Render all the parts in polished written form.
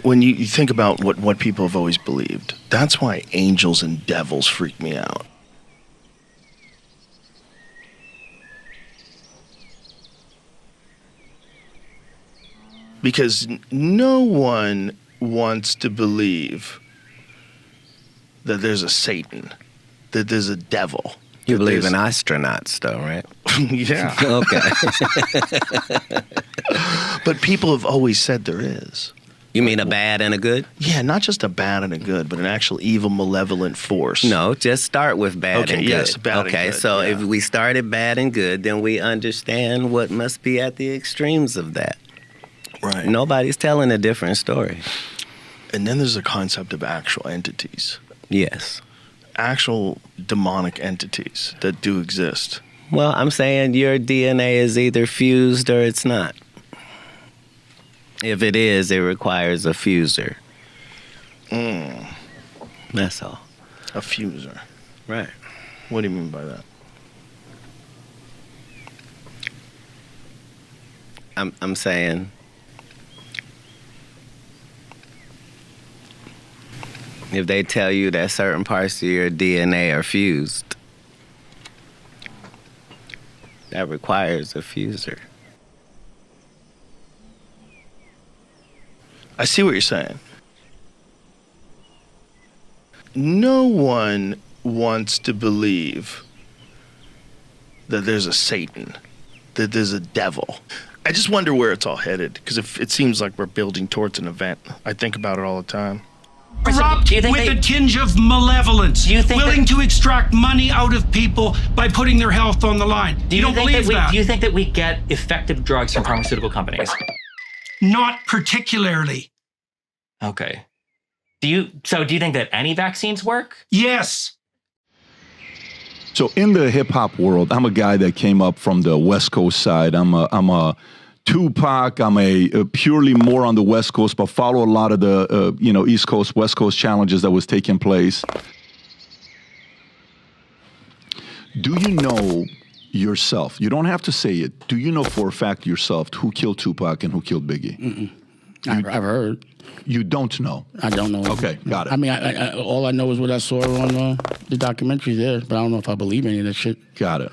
When you think about what people have always believed, that's why angels and devils freak me out. Because no one wants to believe that there's a Satan, that there's a devil. You believe in astronauts, though, right? Yeah. Okay. But people have always said there is. You mean a bad and a good? Yeah, not just a bad and a good, but an actual evil, malevolent force. No, just start with bad and good. Yes, bad and good. So if we started bad and good, then we understand what must be at the extremes of that. Right. Nobody's telling a different story. And then there's the concept of actual entities. Yes. Actual demonic entities that do exist. Well, I'm saying your DNA is either fused or it's not. If it is, it requires a fuser. That's all. A fuser. Right. What do you mean by that? I'm saying if they tell you that certain parts of your DNA are fused, that requires a fuser. I see what you're saying. No one wants to believe that there's a Satan, that there's a devil. I just wonder where it's all headed, because it seems like we're building towards an event. I think about it all the time. Corrupt with a tinge of malevolence, willing to extract money out of people by putting their health on the line. You don't believe that? Do you think that we get effective drugs from pharmaceutical companies? Not particularly. Okay. Do you think that any vaccines work? Yes. So in the hip hop world, I'm a guy that came up from the West Coast side. I'm a Tupac. I'm a purely more on the West Coast, but follow a lot of the East Coast, West Coast challenges that was taking place. Do you know yourself? You don't have to say it. Do you know for a fact yourself who killed Tupac and who killed Biggie? I've heard. You don't know? I don't know. Okay, got it. I mean, I all I know is what I saw on the documentary there, but I don't know if I believe any of that shit. Got it.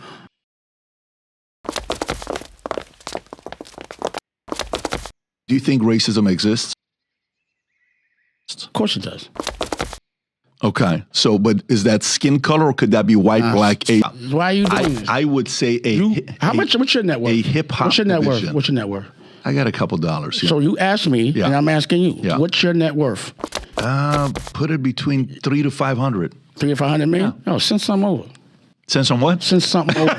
Do you think racism exists? Of course it does. Okay, so but is that skin color or could that be white, black, Asian? Why are you doing this? I would say what's your net worth? A hip hop. What's your net worth? What's your net worth? I got a couple dollars here. So you asked me, and I'm asking you, what's your net worth? Put it between 300 to 500. 300 to 500 million? Yeah. No, send something over. Send some what? Send something over.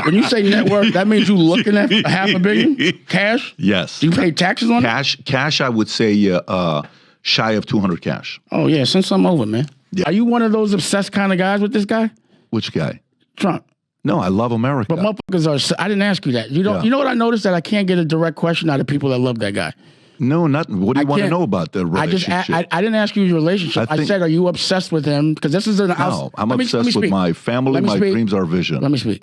When you say net worth, that means you looking at $500 million cash? Yes. Do you pay taxes on it? Cash, I would say shy of 200 cash. Oh, yeah, send something over, man. Yeah. Are you one of those obsessed kind of guys with this guy? Which guy? Trump. No, I love America. But motherfuckers are, I didn't ask you that. You know what I noticed? That I can't get a direct question out of people that love that guy. No, nothing. What do you want to know about the relationship? I didn't ask you your relationship. I said, are you obsessed with him? Because this is an No, I'm obsessed with my family, my dreams, our vision. Let me speak.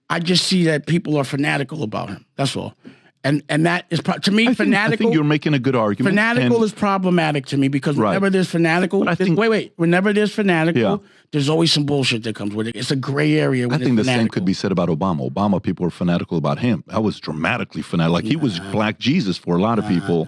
I just see that people are fanatical about him. That's all. And that is, to me, fanatical. I think you're making a good argument. Fanatical is problematic to me because whenever there's fanatical, whenever there's fanatical, there's always some bullshit that comes with it. It's a gray area. I think the same could be said about Obama. Obama, people were fanatical about him. I was dramatically fanatical. Like he was Black Jesus for a lot of people.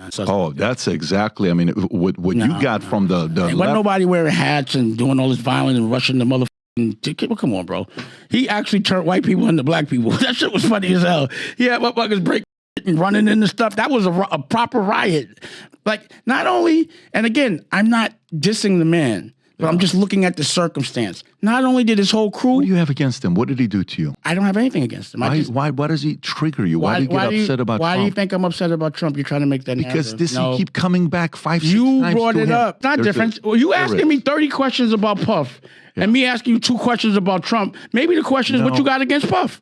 That's exactly. I mean, what you got from the left. Wasn't nobody wearing hats and doing all this violence and rushing the motherfucking. Come on, bro. He actually turned white people into black people. That shit was funny as hell. Yeah, motherfuckers break and running into stuff. That was a proper riot. Like, not only, and again, I'm not dissing the man. But I'm just looking at the circumstance. Not only did his whole crew. What do you have against him? What did he do to you? I don't have anything against him. Why does he trigger you? Why do you get upset about Trump? Why do you think I'm upset about Trump? You're trying to make that because narrative. you keep coming back 5, 6 times. You brought it up. Not different. You asking me 30 questions about Puff and me asking you 2 questions about Trump. Maybe the question is what you got against Puff.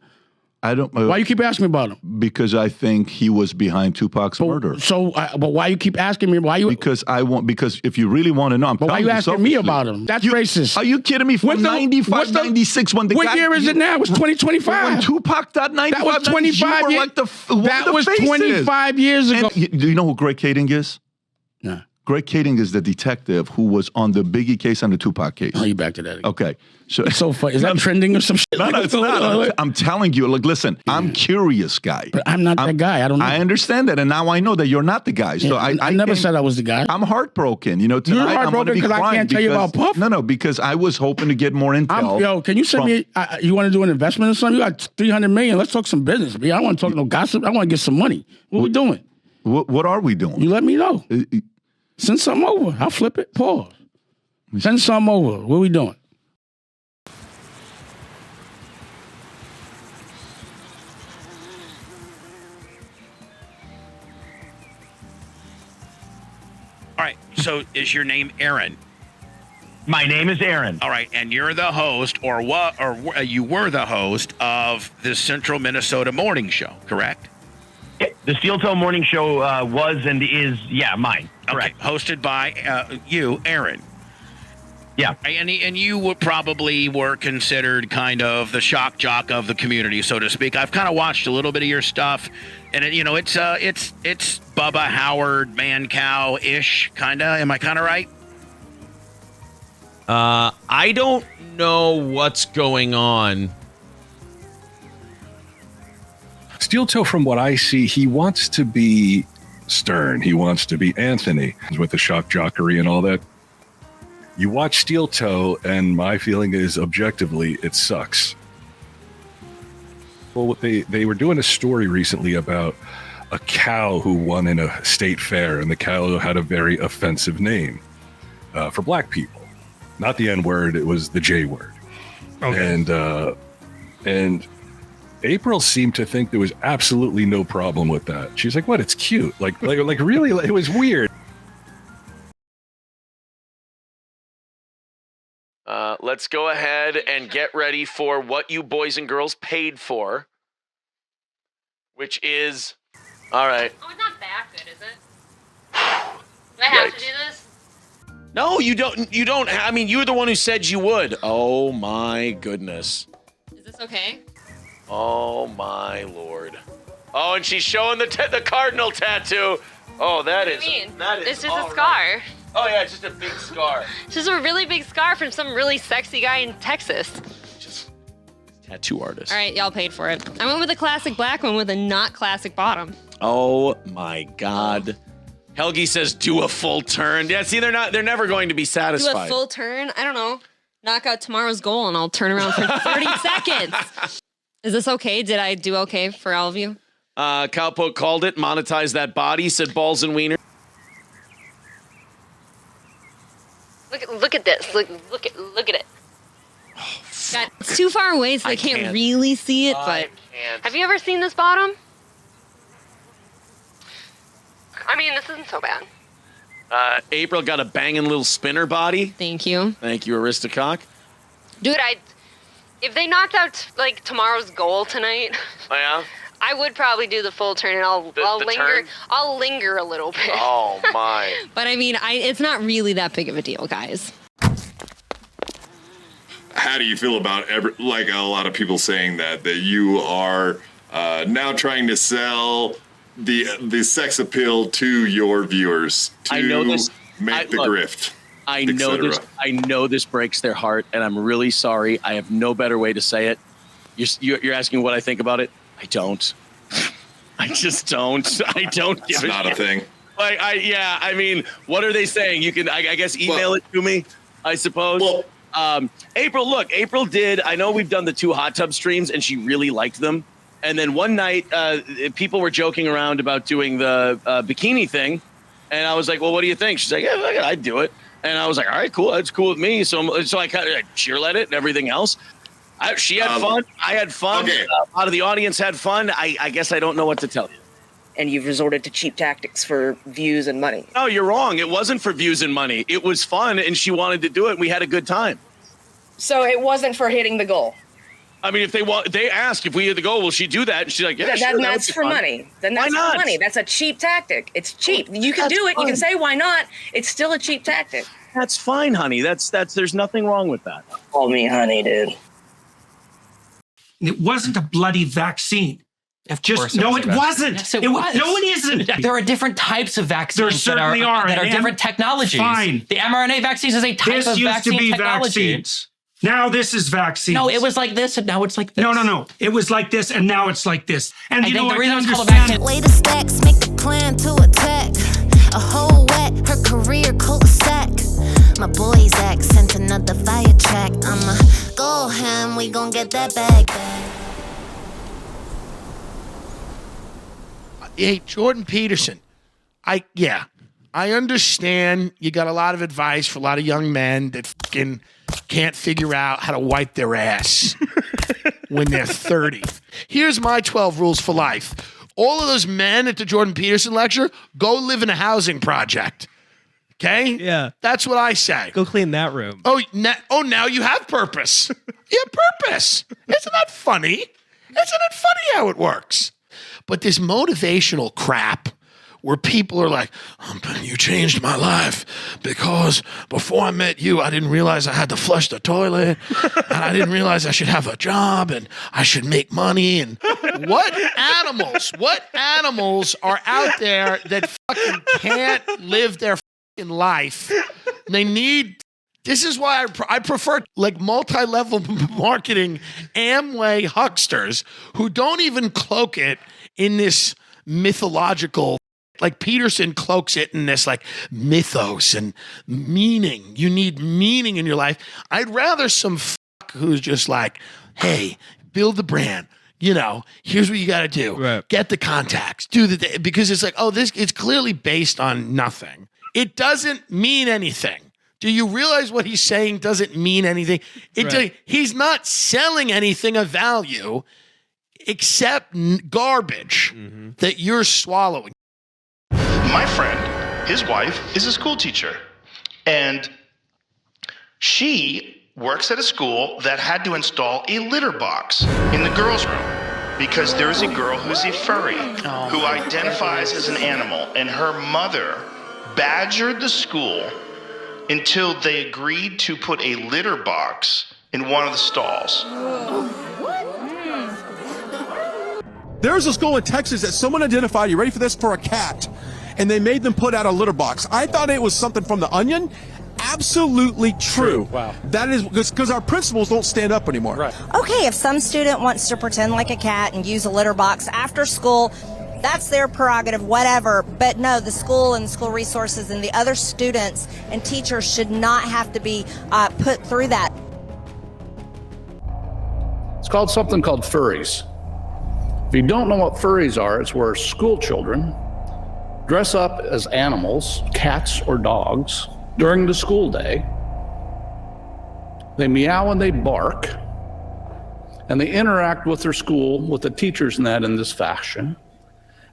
I don't. Why you keep asking me about him? Because I think he was behind Tupac's murder. So, but why you keep asking me? Why you? Because I want. Because if you really want to know, why you asking me about him? That's racist. Are you kidding me? From 95, 96, when the what year is it now? It's 2025. When Tupac died, 95. That was 25 years. Like that was 25 years ago. And do you know who Greg Kading is? No. Greg Kading is the detective who was on the Biggie case and the Tupac case. Oh, you back to that again. Okay. So it's so funny. Is that trending or some shit? No, it's not. I'm telling you, like, listen, I'm curious guy. But I'm not that guy. I don't know. I understand that, and now I know that you're not the guy. So I never said I was the guy. I'm heartbroken. You know, tonight you're heartbroken because I can't tell you about Puff? No, because I was hoping to get more intel. Yo, can you send me, you want to do an investment or something? You got $300 million. Let's talk some business. I don't want to talk no gossip. I want to get some money. What we doing? What are we doing? You let me know. Send something over. I'll flip it. Pause. Send something over. What we doing? All right. So is your name Aaron? My name is Aaron. All right, and you're the host, or you were the host of the Central Minnesota Morning Show, correct? The Steel Toe Morning Show was and is, mine. Correct. Okay. Hosted by you, Aaron. Yeah. And you were considered kind of the shock jock of the community, so to speak. I've kind of watched a little bit of your stuff, and it's Bubba Howard, man cow ish kind of. Am I kind of right? I don't know what's going on. Steel Toe, from what I see, he wants to be Stern. He wants to be Anthony with the shock jockery and all that. You watch Steel Toe, and my feeling is, objectively, it sucks. Well, they were doing a story recently about a cow who won in a state fair, and the cow had a very offensive name for black people. Not the N-word, it was the J-word. Okay. And April seemed to think there was absolutely no problem with that. She's like, "What? It's cute." Like really, it was weird. Let's go ahead and get ready for what you boys and girls paid for, which is, all right. Oh, it's not that good, is it? Do I have to do this? No, you don't. I mean, you're the one who said you would. Oh my goodness. Is this okay? Oh my lord. Oh, and she's showing the cardinal tattoo. Oh, that is. What do you mean? That is. It's just a scar. Right. Oh yeah, it's just a big scar. It's just a really big scar from some really sexy guy in Texas. Just tattoo artist. All right, y'all paid for it. I went with a classic black one with a not classic bottom. Oh my god. Helgi says do a full turn. Yeah, see, they're never going to be satisfied. Do a full turn? I don't know. Knock out tomorrow's goal and I'll turn around for 30 seconds. Is this okay? Did I do okay for all of you? Cowpoke called it. Monetize that body. Said balls and wiener. Look at this. Look at it. Oh, God, it's too far away, so I can't really see it. But have you ever seen this bottom? I mean, this isn't so bad. April got a banging little spinner body. Thank you. Thank you, Aristocock. Dude, if they knocked out like tomorrow's goal tonight, Oh yeah. I would probably do the full turn, and I'll linger. turn? I'll linger a little bit. Oh my. But I mean, it's not really that big of a deal, guys. How do you feel about like a lot of people saying that you are now trying to sell the sex appeal to your viewers to make the grift? I know this. I know this breaks their heart, and I'm really sorry. I have no better way to say it. You're asking what I think about it. I don't. I just don't. I don't give it's not a thing. Like I mean, what are they saying? You can, I guess, email it to me, I suppose. Well, April did. I know we've done the 2 hot tub streams, and she really liked them. And then one night, people were joking around about doing the bikini thing, and I was like, "Well, what do you think?" She's like, "Yeah, I'd do it." And I was like, all right, cool. That's cool with me. So I kind of cheerlead it and everything else. She had fun. I had fun. Okay. A lot of the audience had fun. I guess I don't know what to tell you. And you've resorted to cheap tactics for views and money. No, you're wrong. It wasn't for views and money. It was fun, and she wanted to do it. We had a good time. So it wasn't for hitting the goal. I mean, if they ask if we hit the goal, will she do that? And she's like, yeah, then sure. That's for money. Then that's for money. That's a cheap tactic. It's cheap. You can do it. Fine. You can say why not. It's still a cheap tactic. That's fine, honey. That's there's nothing wrong with that. Call me honey, dude. It wasn't a bloody vaccine. It wasn't. Yes, it was. No, it isn't. There are different types of vaccines that are different technologies. Fine. The mRNA vaccines is a type of vaccine technology. Vaccines. Now this is vaccines. No, it was like this, and now it's like this. No. It was like this, and now it's like this. And you know what? The reason it's called a vaccine. Way the stacks make the plan to attack. A whole wet, her career cul-de-sac. My boy's accent, another fire track. I'ma go ham, we gon' get that bag back. Hey, Jordan Peterson. I understand you got a lot of advice for a lot of young men that fucking can't figure out how to wipe their ass when they're 30. Here's my 12 rules for life. All of those men at the Jordan Peterson lecture, go live in a housing project. Okay? Yeah. That's what I say. Go clean that room. Now you have purpose. You have purpose. Isn't that funny? Isn't it funny how it works? But this motivational crap where people are like, you changed my life because before I met you, I didn't realize I had to flush the toilet and I didn't realize I should have a job and I should make money. And what animals are out there that fucking can't live their fucking life? This is why I prefer like multi-level marketing Amway hucksters who don't even cloak it in this mythological, like Peterson cloaks it in this like mythos and meaning. You need meaning in your life. I'd rather some fuck who's just like, hey, build the brand. Here's what you got to do. Right. Get the contacts. Because it's like, it's clearly based on nothing. It doesn't mean anything. Do you realize what he's saying doesn't mean anything? He's not selling anything of value except garbage that you're swallowing. My friend, his wife, is a school teacher. And she works at a school that had to install a litter box in the girls' room because there is a girl who's a furry who identifies as an animal. And her mother badgered the school until they agreed to put a litter box in one of the stalls. There's a school in Texas that someone identified, you ready for this, for a cat, and they made them put out a litter box. I thought it was something from The Onion. Absolutely true. Wow. That is because our principals don't stand up anymore. Right. Okay, if some student wants to pretend like a cat and use a litter box after school, that's their prerogative, whatever. But no, the school and school resources and the other students and teachers should not have to be put through that. It's called something called furries. If you don't know what furries are, it's where school children dress up as animals, cats or dogs, during the school day. They meow and they bark, and they interact with their school, with the teachers and that in this fashion.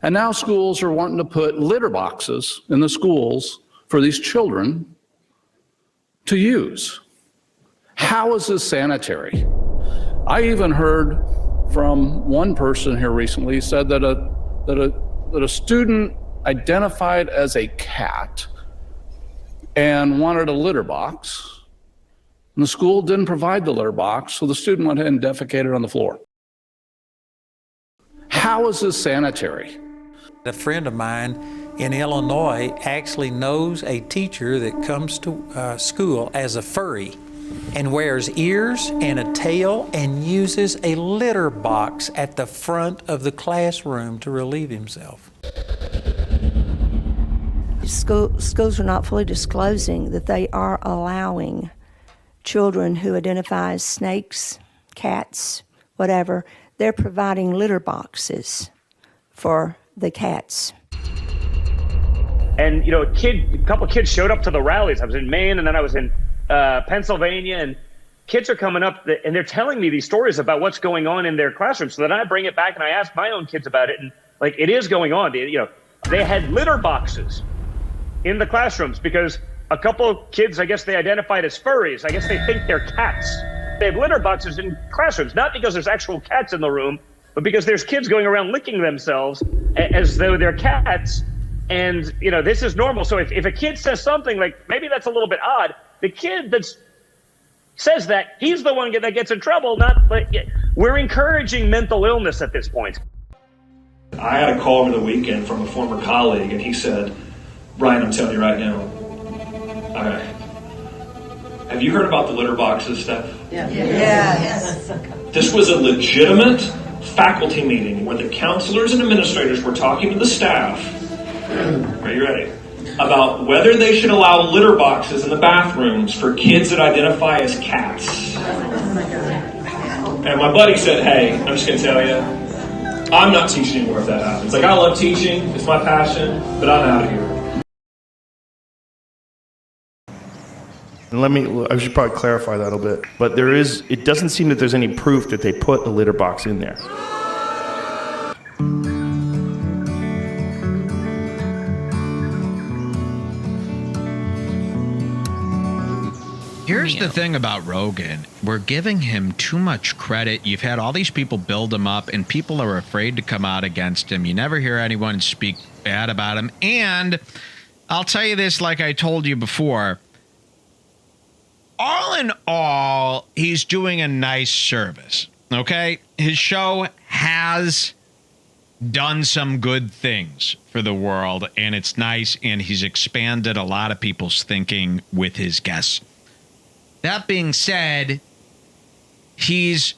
And now schools are wanting to put litter boxes in the schools for these children to use. How is this sanitary? I even heard from one person here recently said that a student identified as a cat and wanted a litter box, and the school didn't provide the litter box, so the student went ahead and defecated on the floor. How is this sanitary? A friend of mine in Illinois actually knows a teacher that comes to school as a furry and wears ears and a tail and uses a litter box at the front of the classroom to relieve himself. Schools are not fully disclosing that they are allowing children who identify as snakes, cats, whatever, they're providing litter boxes for the cats. And, you know, a couple kids showed up to the rallies. I was in Maine and then I was in Pennsylvania, and kids are coming up and they're telling me these stories about what's going on in their classrooms. So then I bring it back and I ask my own kids about it. And like, it is going on. You know, they had litter boxes in the classrooms because a couple of kids, I guess they identified as furries. I guess they think they're cats. They have litter boxes in classrooms, not because there's actual cats in the room, but because there's kids going around licking themselves as though they're cats. And, you know, this is normal. So if a kid says something like, maybe that's a little bit odd, the kid that says that, he's the one that gets in trouble, not like, we're encouraging mental illness at this point. I had a call over the weekend from a former colleague, and he said, Brian, I'm telling you right now, have you heard about the litter boxes stuff? Yes. This was a legitimate faculty meeting where the counselors and administrators were talking to the staff. Are you ready? About whether they should allow litter boxes in the bathrooms for kids that identify as cats. And my buddy said, hey, I'm just going to tell you, I'm not teaching anymore if that happens. Like, I love teaching, it's my passion, but I'm out of here. And I should probably clarify that a little bit. But it doesn't seem that there's any proof that they put a litter box in there. Here's the thing about Rogan. We're giving him too much credit. You've had all these people build him up, and people are afraid to come out against him. You never hear anyone speak bad about him. And I'll tell you this, like I told you before, all in all, he's doing a nice service, okay? His show has done some good things for the world, and it's nice, and he's expanded a lot of people's thinking with his guests. That being said, he's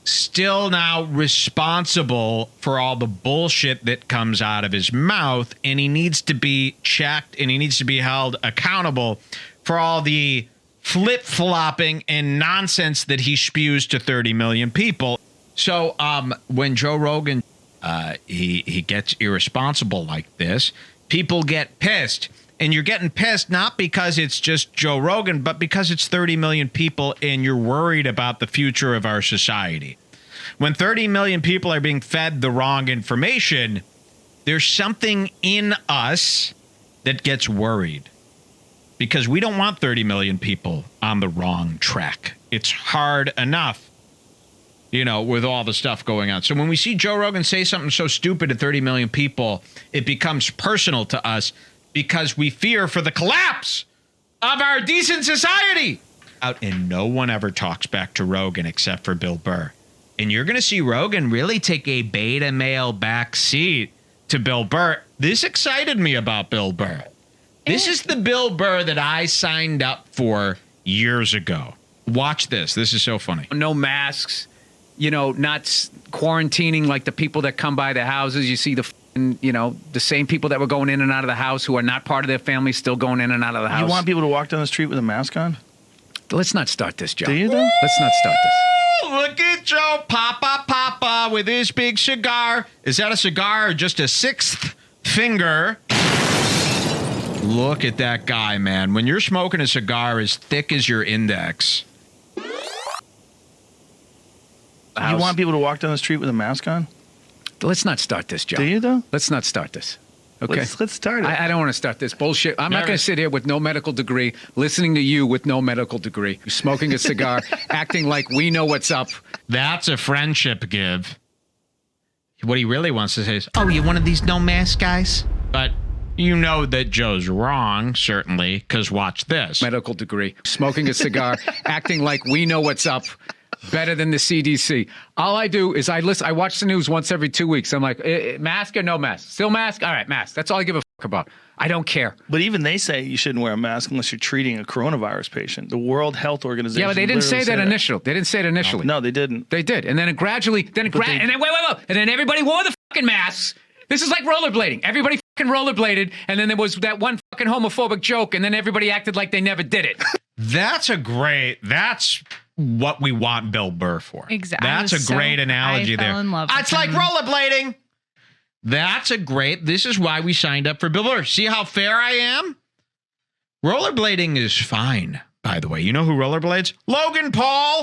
still now responsible for all the bullshit that comes out of his mouth, and he needs to be checked, and he needs to be held accountable for all the flip-flopping and nonsense that he spews to 30 million people. So when Joe Rogan, he gets irresponsible like this, people get pissed. And you're getting pissed not because it's just Joe Rogan, but because it's 30 million people and you're worried about the future of our society. When 30 million people are being fed the wrong information, there's something in us that gets worried. Because we don't want 30 million people on the wrong track. It's hard enough, you know, with all the stuff going on. So when we see Joe Rogan say something so stupid to 30 million people, it becomes personal to us because we fear for the collapse of our decent society. And no one ever talks back to Rogan except for Bill Burr. And you're going to see Rogan really take a beta male back seat to Bill Burr. This excited me about Bill Burr. This is the Bill Burr that I signed up for years ago. Watch this. This is so funny. No masks, you know, not quarantining like the people that come by the houses. You see the same people that were going in and out of the house who are not part of their family still going in and out of the house. You want people to walk down the street with a mask on? Let's not start this, Joe. Do you, though? Let's not start this. Look at Joe Papa with his big cigar. Is that a cigar or just a sixth finger? Look at that guy, man. When you're smoking a cigar as thick as your index. You want people to walk down the street with a mask on? Let's not start this, Joe. Do you, though? Let's not start this. Okay. Let's start it. I don't want to start this bullshit. I'm not going to sit here with no medical degree, listening to you with no medical degree, smoking a cigar, acting like we know what's up. That's a friendship give. What he really wants to say is, oh, you're one of these no mask guys? But you know that Joe's wrong, certainly, because watch this. Medical degree, smoking a cigar, acting like we know what's up. Better than the CDC. All I do is I watch the news once every 2 weeks. I'm like, mask or no mask? Still mask? All right, mask. That's all I give a fuck about. I don't care. But even they say you shouldn't wear a mask unless you're treating a coronavirus patient. The World Health Organization. Yeah, but they didn't say that initially. They didn't say it initially. No, they didn't. They did. And then it gradually, and then wait. And then everybody wore the fucking masks. This is like rollerblading. Everybody fucking rollerbladed, and then there was that one fucking homophobic joke, and then everybody acted like they never did it. That's what we want Bill Burr for. Exactly. That's a great analogy there. In love it's like rollerblading. That's a great. This is why we signed up for Bill Burr. See how fair I am? Rollerblading is fine, by the way. You know who rollerblades? Logan Paul.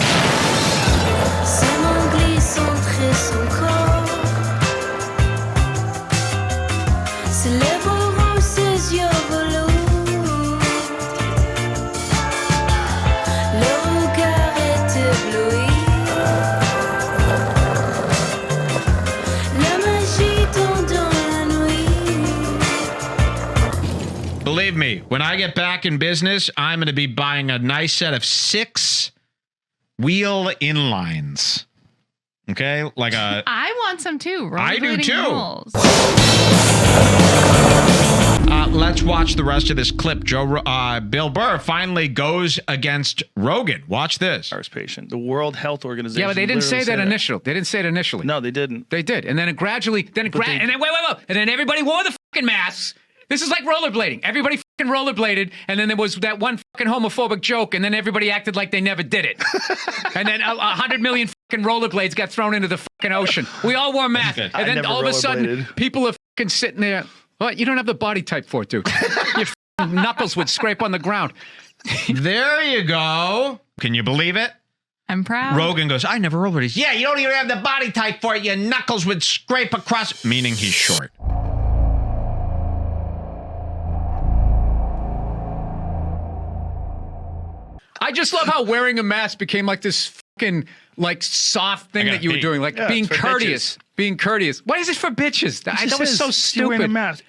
Believe me, when I get back in business, I'm going to be buying a nice set of 6-wheel inlines. Okay? Like a... I want some too. I do Rollerblading too. rules. Let's watch the rest of this clip. Bill Burr finally goes against Rogan. Watch this. Patient. The World Health Organization. Yeah, but they didn't say that initially. They didn't say it initially. No, they didn't. They did, and then it gradually, and then wait, and then everybody wore the fucking masks. This is like rollerblading. Everybody fucking rollerbladed, and then there was that one fucking homophobic joke, and then everybody acted like they never did it. And then 100 million fucking rollerblades got thrown into the fucking ocean. We all wore masks, and then all of a sudden, people are fucking sitting there. Well, you don't have the body type for it, dude. Your fucking knuckles would scrape on the ground. There you go. Can you believe it? I'm proud. Rogan goes, I never rollerbladed. Yeah, you don't even have the body type for it. Your knuckles would scrape across, meaning he's short. I just love how wearing a mask became like this fucking like soft thing that you were doing, like being courteous. Being courteous. Why is it for bitches? That was so stupid. Wearing a mask.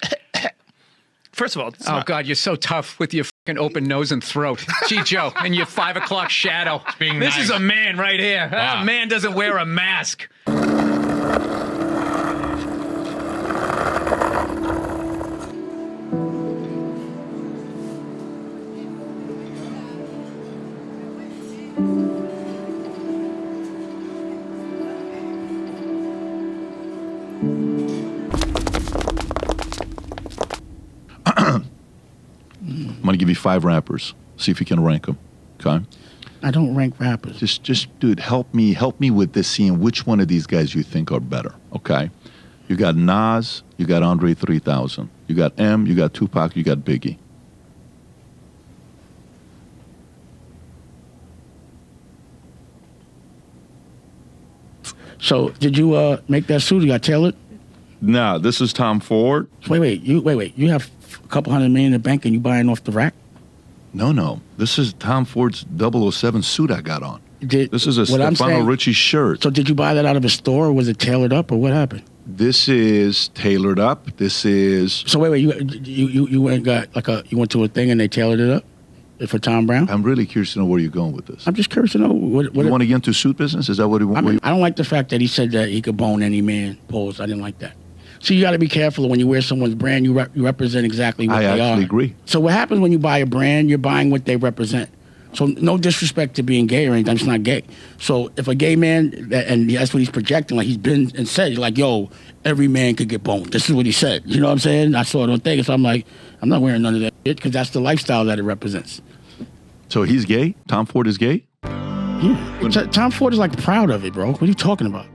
First of all, oh God, you're so tough with your fucking open nose and throat. Gee, Joe, and your 5 o'clock shadow. This is a man right here. Wow. A man doesn't wear a mask. I'm going to give you 5 rappers. See if you can rank them. Okay? I don't rank rappers. Just, dude, help me with this, seeing which one of these guys you think are better. Okay? You got Nas, you got Andre 3000, you got M, you got Tupac, you got Biggie. So, did you make that suit? You got tailored? Nah, this is Tom Ford. Wait. You have a couple $100 million in the bank and you buying off the rack? No. This is Tom Ford's 007 suit I got on. This is a Stefano Ricci shirt. So did you buy that out of a store, or was it tailored up, or what happened? This is tailored up. This is... So wait, you went and got you went to a thing and they tailored it up for Tom Brown? I'm really curious to know where you're going with this. I'm just curious to know what you want to get into suit business? Is that what you want? I don't like the fact that he said that he could bone any man. Pose. I didn't like that. So you got to be careful when you wear someone's brand. You represent exactly what they are. I actually agree. So what happens when you buy a brand? You're buying what they represent. So no disrespect to being gay or anything. I'm just not gay. So if a gay man, and that's what he's projecting, like he's been and said, like, yo, every man could get boned. This is what he said. You know what I'm saying? I saw it on thing. So I'm like, I'm not wearing none of that shit because that's the lifestyle that it represents. So he's gay? Tom Ford is gay? Yeah. Tom Ford is like proud of it, bro. What are you talking about?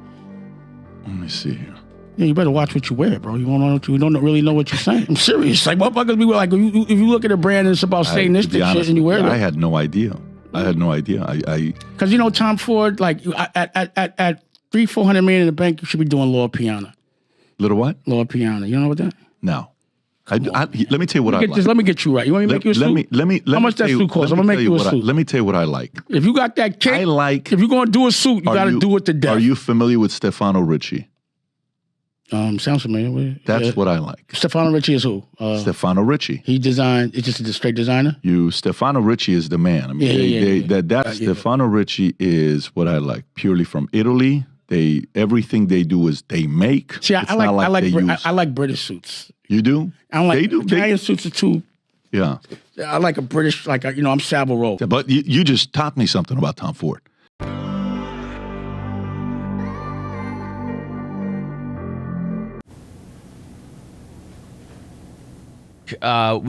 Let me see here. Yeah, you better watch what you wear, bro. You don't really know what you're saying. I'm serious. Like, motherfuckers be like, if you look at a brand and it's about Satanistic shit and you wear it. I had no idea. Because, Tom Ford, like, at $300-400 million in the bank, you should be doing Lord Piana. Little what? Lord Piana. You know what that? No. Let me tell you what I like. Let me get you right. You want me to make you a suit? Let me How much that suit cost? I'm going to make you a suit. Let me tell you what I like. If you got that cake, if you're going to do a suit, you got to do it to death. Are you familiar with Stefano Ricci? Sounds familiar. That's what I like. Stefano Ricci is who? Stefano Ricci. He designed. It's just a straight designer. Stefano Ricci is the man. I mean, Stefano Ricci is what I like. Purely from Italy. Everything they do is they make. See, I like British suits. You do? I don't like Italian suits are too. Yeah. I like a British, I'm Savile Row. But you just taught me something about Tom Ford. We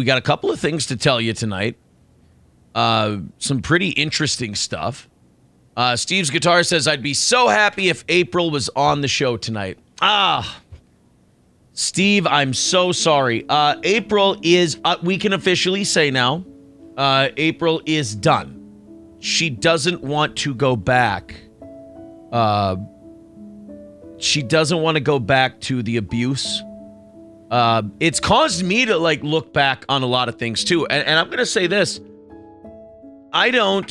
got a couple of things to tell you tonight. Some pretty interesting stuff. Steve's Guitar says, I'd be so happy if April was on the show tonight. Steve, I'm so sorry. April is, we can officially say now, April is done. She doesn't want to go back. She doesn't want to go back to the abuse. It's caused me to like look back on a lot of things too. And I'm going to say this. I don't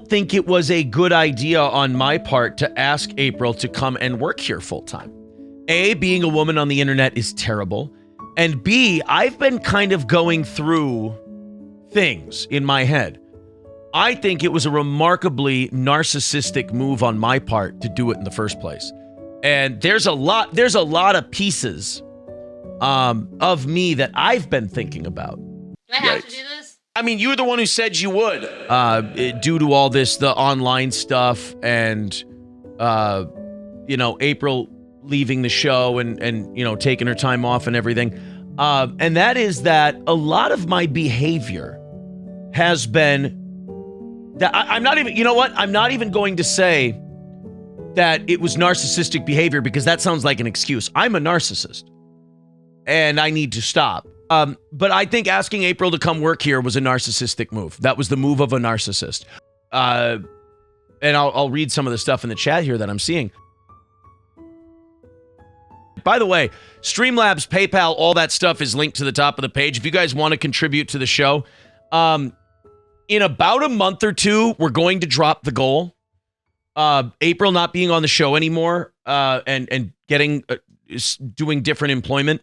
think it was a good idea on my part to ask April to come and work here full time. A, being a woman on the internet is terrible. And B, I've been kind of going through things in my head. I think it was a remarkably narcissistic move on my part to do it in the first place. And there's a lot of pieces of me that I've been thinking about. Do I have to do this? I mean, you were the one who said you would. Due to all this, the online stuff and, April leaving the show and taking her time off and everything. And that is that a lot of my behavior has been that I'm not even, I'm not even going to say that it was narcissistic behavior because that sounds like an excuse. I'm a narcissist and I need to stop. But I think asking April to come work here was a narcissistic move. That was the move of a narcissist. And I'll read some of the stuff in the chat here that I'm seeing. By the way, Streamlabs, PayPal, all that stuff is linked to the top of the page. If you guys want to contribute to the show, in about a month or two, we're going to drop the goal. April not being on the show anymore and getting doing different employment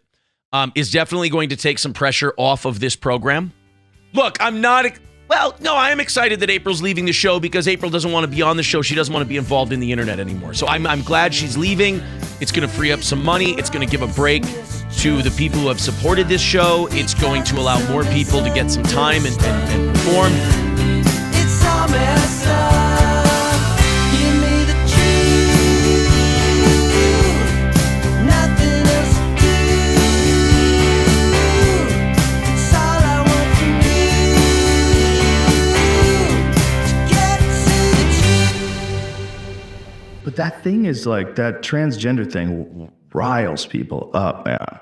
is definitely going to take some pressure off of this program. Look, I am excited that April's leaving the show because April doesn't want to be on the show. She doesn't want to be involved in the internet anymore. So I'm glad she's leaving. It's going to free up some money. It's going to give a break to the people who have supported this show. It's going to allow more people to get some time and perform. It's all messed up. Give me the truth. Nothing else to do. It's all I want from you. To get to the truth. But that thing is like, that transgender thing riles people up, man.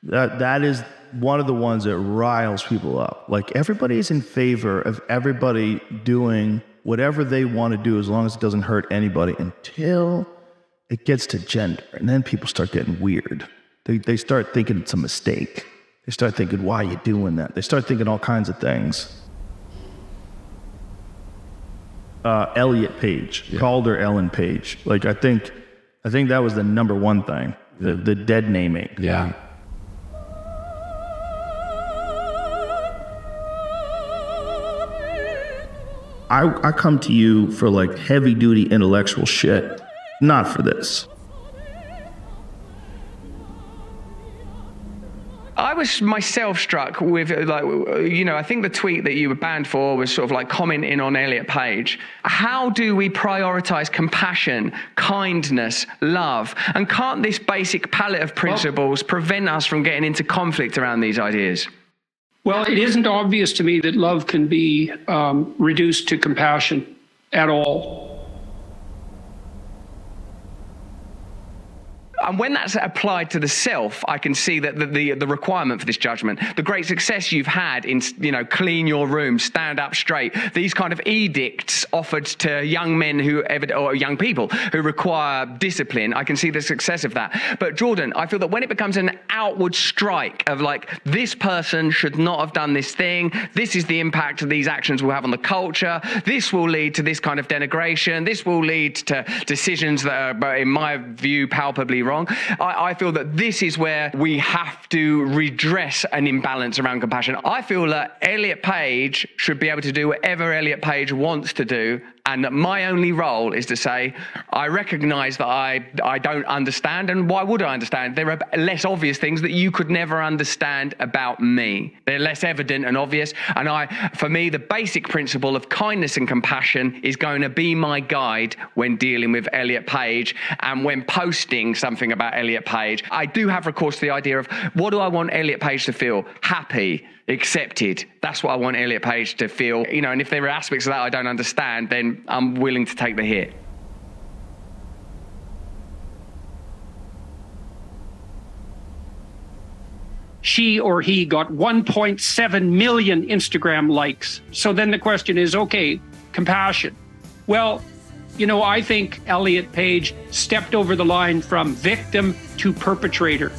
That is one of the ones that riles people up. Like, everybody's in favor of everybody doing whatever they want to do as long as it doesn't hurt anybody until it gets to gender. And then people start getting weird. They start thinking it's a mistake. They start thinking, why are you doing that? They start thinking all kinds of things. Elliot Page, called her Ellen Page. Like, I think that was the number one thing, the dead naming. Yeah. I come to you for like heavy duty intellectual shit, not for this. I was myself struck with, I think the tweet that you were banned for was sort of like commenting on Elliot Page. How do we prioritize compassion, kindness, love? And can't this basic palette of principles prevent us from getting into conflict around these ideas? Well, it isn't obvious to me that love can be reduced to compassion at all. And when that's applied to the self, I can see that the requirement for this judgment, the great success you've had in, clean your room, stand up straight, these kind of edicts offered to young men or young people who require discipline, I can see the success of that. But Jordan, I feel that when it becomes an outward strike of like, this person should not have done this thing, this is the impact these actions will have on the culture, this will lead to this kind of denigration, this will lead to decisions that are, in my view, palpably wrong. I feel that this is where we have to redress an imbalance around compassion. I feel that Elliot Page should be able to do whatever Elliot Page wants to do, and that my only role is to say, I recognize that I don't understand, and why would I understand? There are less obvious things that you could never understand about me. They're less evident and obvious, and for me, the basic principle of kindness and compassion is going to be my guide when dealing with Elliot Page and when posting something about Elliot Page. I do have recourse to the idea of, what do I want Elliot Page to feel? Happy, accepted. That's what I want Elliot Page to feel. And if there are aspects of that I don't understand, then I'm willing to take the hit. she or he got 1.7 million Instagram likes. So then the question is, okay, compassion. Well, you know, I think Elliot Page stepped over the line from victim to perpetrator.